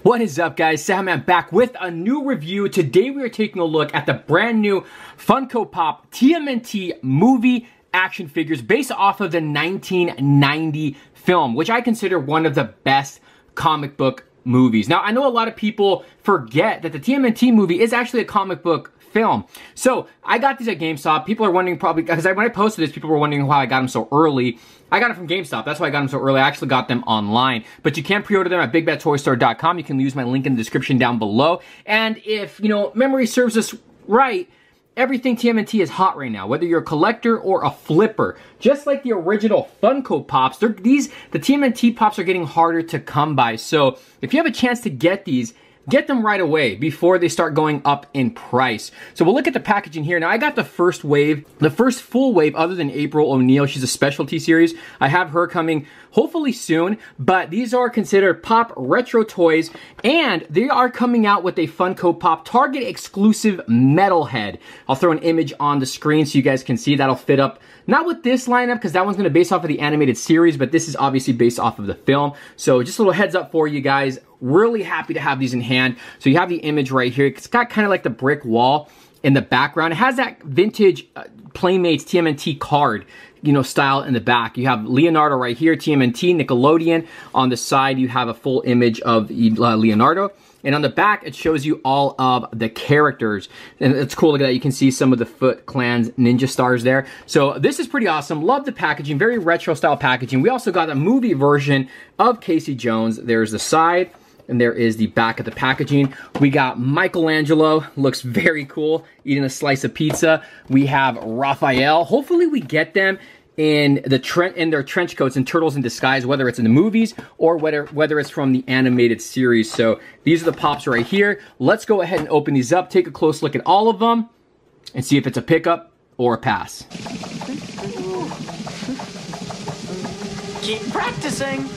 What is up, guys? Cejaman back with a new review. Today we are taking a look at the brand new Funko Pop TMNT movie action figures based off of the 1990 film, which I consider one of the best comic book movies. Now, I know a lot of people forget that the TMNT movie is actually a comic book film. So I got these at GameStop. People are wondering probably, because when I posted this, people were wondering why I got them so early. I got it from GameStop. That's why I got them so early. I actually got them online. But you can pre-order them at bigbadtoystore.com. You can use my link in the description down below. And if, memory serves us right, everything TMNT is hot right now, whether you're a collector or a flipper. Just like the original Funko Pops, the TMNT Pops are getting harder to come by. So if you have a chance to get these, get them right away before they start going up in price. So we'll look at the packaging here. Now, I got the first wave, the first full wave other than April O'Neil. She's a specialty series. I have her coming hopefully soon, but these are considered Pop retro toys, and they are coming out with a Funko Pop Target exclusive metal head. I'll throw an image on the screen so you guys can see. That'll fit up, not with this lineup, because that one's going to base off of the animated series, but this is obviously based off of the film. So just a little heads up for you guys. Really happy to have these in hand. So you have the image right here. It's got kind of like the brick wall in the background. It has that vintage Playmates TMNT card, style in the back. You have Leonardo right here, TMNT, Nickelodeon. On the side, you have a full image of Leonardo. And on the back, it shows you all of the characters. And it's cool, look at that. You can see some of the Foot Clan's ninja stars there. So this is pretty awesome. Love the packaging, very retro style packaging. We also got a movie version of Casey Jones. There's the side, and there is the back of the packaging. We got Michelangelo, looks very cool, eating a slice of pizza. We have Raphael. Hopefully we get them in their trench coats and Turtles in Disguise, whether it's in the movies or whether it's from the animated series. So these are the Pops right here. Let's go ahead and open these up, take a close look at all of them, and see if it's a pickup or a pass. Keep practicing.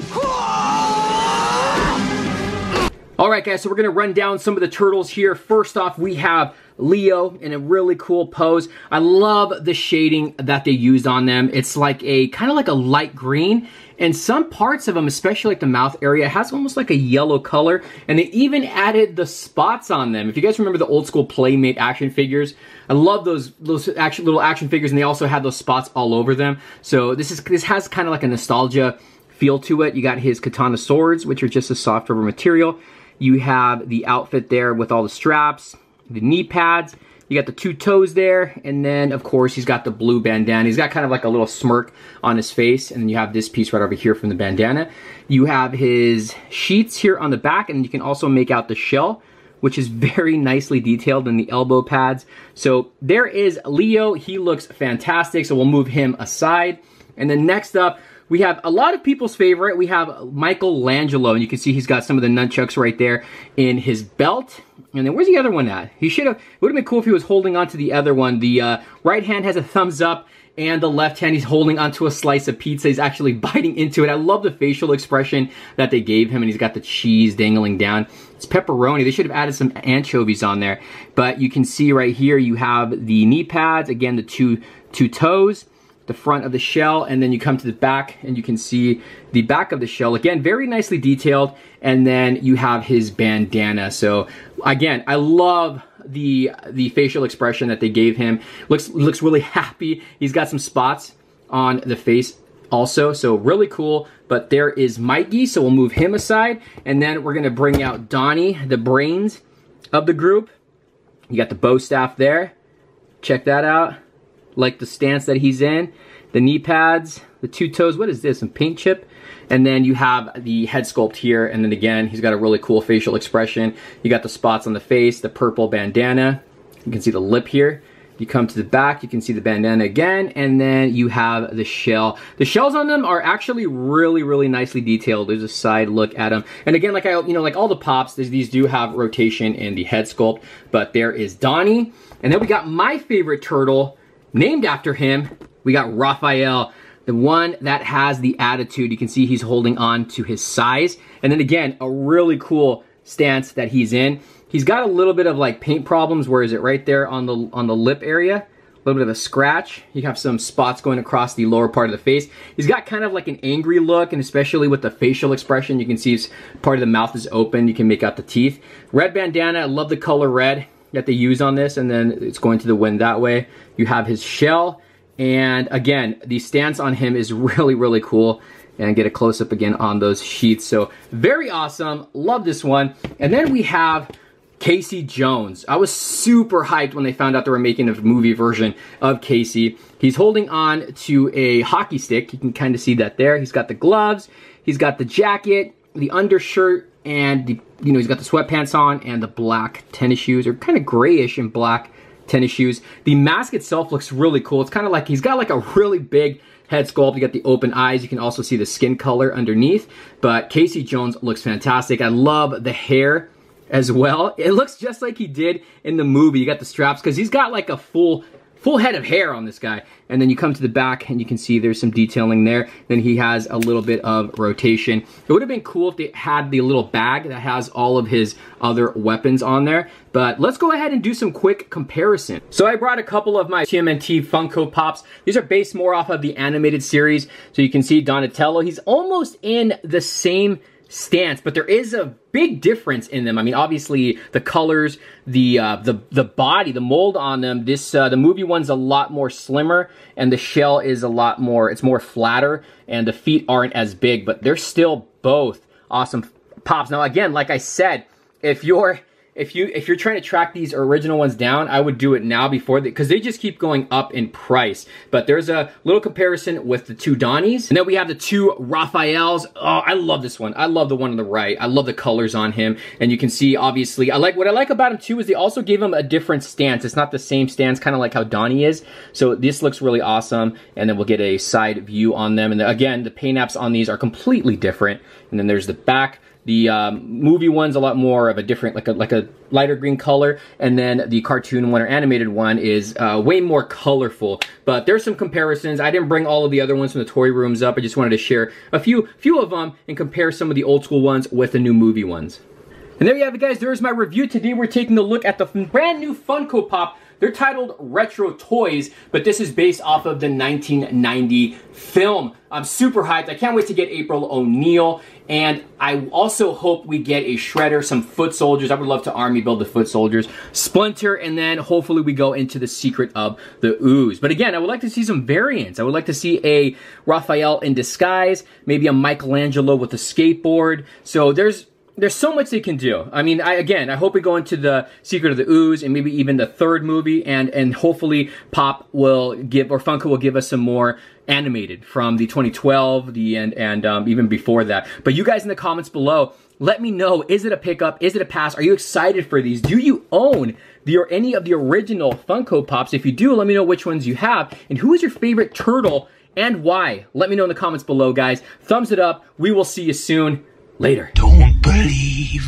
Alright guys, so we're going to run down some of the Turtles here. First off, we have Leo in a really cool pose. I love the shading that they used on them. It's like kind of like a light green, and some parts of them, especially like the mouth area, has almost like a yellow color, and they even added the spots on them. If you guys remember the old school Playmate action figures, I love those little action figures, and they also had those spots all over them. So this has kind of like a nostalgia feel to it. You got his katana swords, which are just a soft rubber material. You have the outfit there with all the straps, the knee pads. You got the two toes there, and then, of course, he's got the blue bandana. He's got kind of like a little smirk on his face, and then you have this piece right over here from the bandana. You have his sheets here on the back, and you can also make out the shell, which is very nicely detailed in the elbow pads. So there is Leo. He looks fantastic, so we'll move him aside. And then next up, we have a lot of people's favorite. We have Michelangelo, and you can see he's got some of the nunchucks right there in his belt. And then where's the other one at? It would have been cool if he was holding on to the other one. The right hand has a thumbs up, and the left hand, he's holding onto a slice of pizza. He's actually biting into it. I love the facial expression that they gave him, and he's got the cheese dangling down. It's pepperoni. They should have added some anchovies on there. But you can see right here, you have the knee pads, again, the two toes, the front of the shell, and then you come to the back and you can see the back of the shell. Again, very nicely detailed, and then you have his bandana. So again, I love the facial expression that they gave him. Looks really happy. He's got some spots on the face also, so really cool. But there is Mikey, so we'll move him aside, and then we're gonna bring out Donnie, the brains of the group. You got the bow staff there. Check that out. Like the stance that he's in, the knee pads, the two toes. What is this? Some paint chip. And then you have the head sculpt here. And then again, he's got a really cool facial expression. You got the spots on the face, the purple bandana. You can see the lip here. You come to the back, you can see the bandana again, and then you have the shell. The shells on them are actually really, really nicely detailed. There's a side look at them. And again, like like all the Pops, these do have rotation in the head sculpt. But there is Donnie. And then we got my favorite turtle, named after him. We got Raphael, the one that has the attitude. You can see he's holding on to his size. And then again, a really cool stance that he's in. He's got a little bit of like paint problems. Where is it? Right there on the lip area. little bit of a scratch. You have some spots going across the lower part of the face. He's got kind of like an angry look, and especially with the facial expression, you can see his part of the mouth is open. You can make out the teeth. Red bandana, I love the color red that they use on this, and then it's going to the wind that way. You have his shell, and again, the stance on him is really, really cool. And get a close-up again on those sheets. So very awesome, love this one. And then we have Casey Jones. I was super hyped when they found out they were making a movie version of Casey. He's holding on to a hockey stick. You can kind of see that there. He's got the gloves, he's got the jacket, the undershirt, and the, he's got the sweatpants on and the black tennis shoes, or kind of grayish and black tennis shoes. The mask itself looks really cool. It's kind of like he's got like a really big head sculpt. You got the open eyes. You can also see the skin color underneath. But Casey Jones looks fantastic. I love the hair as well. It looks just like he did in the movie. You got the straps because he's got like a full head of hair on this guy. And then you come to the back and you can see there's some detailing there. Then he has a little bit of rotation. It would have been cool if they had the little bag that has all of his other weapons on there. But let's go ahead and do some quick comparison. So I brought a couple of my TMNT Funko Pops. These are based more off of the animated series. So you can see Donatello. He's almost in the same stance, but there is a big difference in them. I mean, obviously the colors, the body, the mold on them. This the movie one's a lot more slimmer, and the shell is a lot more. It's more flatter, and the feet aren't as big, but they're still both awesome pops. Now, again, like I said, if you're trying to track these original ones down, I would do it now before because they just keep going up in price. But there's a little comparison with the two Donnies. And then we have the two Raphaels. Oh, I love this one. I love the one on the right. I love the colors on him. And you can see, obviously, what I like about him too is they also gave him a different stance. It's not the same stance, kind of like how Donnie is. So this looks really awesome. And then we'll get a side view on them. And again, the paint apps on these are completely different. And then there's the back. The movie one's a lot more of a different, like a lighter green color, and then the cartoon one or animated one is way more colorful. But there's some comparisons. I didn't bring all of the other ones from the toy rooms up. I just wanted to share a few of them and compare some of the old school ones with the new movie ones. And there you have it, guys. There's my review. Today we're taking a look at the brand new Funko Pop. They're titled Retro Toys, but this is based off of the 1990 film. I'm super hyped. I can't wait to get April O'Neil, and I also hope we get a Shredder, some foot soldiers. I would love to army build the foot soldiers, Splinter, and then hopefully we go into the Secret of the Ooze. But again, I would like to see some variants. I would like to see a Raphael in disguise, maybe a Michelangelo with a skateboard. So there's so much they can do. I mean, I hope we go into the Secret of the Ooze and maybe even the third movie, and hopefully Pop will give, or Funko will give us some more animated from the 2012, and even before that. But you guys in the comments below, let me know, is it a pickup? Is it a pass? Are you excited for these? Do you own any of the original Funko Pops? If you do, let me know which ones you have, and who is your favorite turtle and why? Let me know in the comments below, guys. Thumbs it up. We will see you soon. Later. Don't believe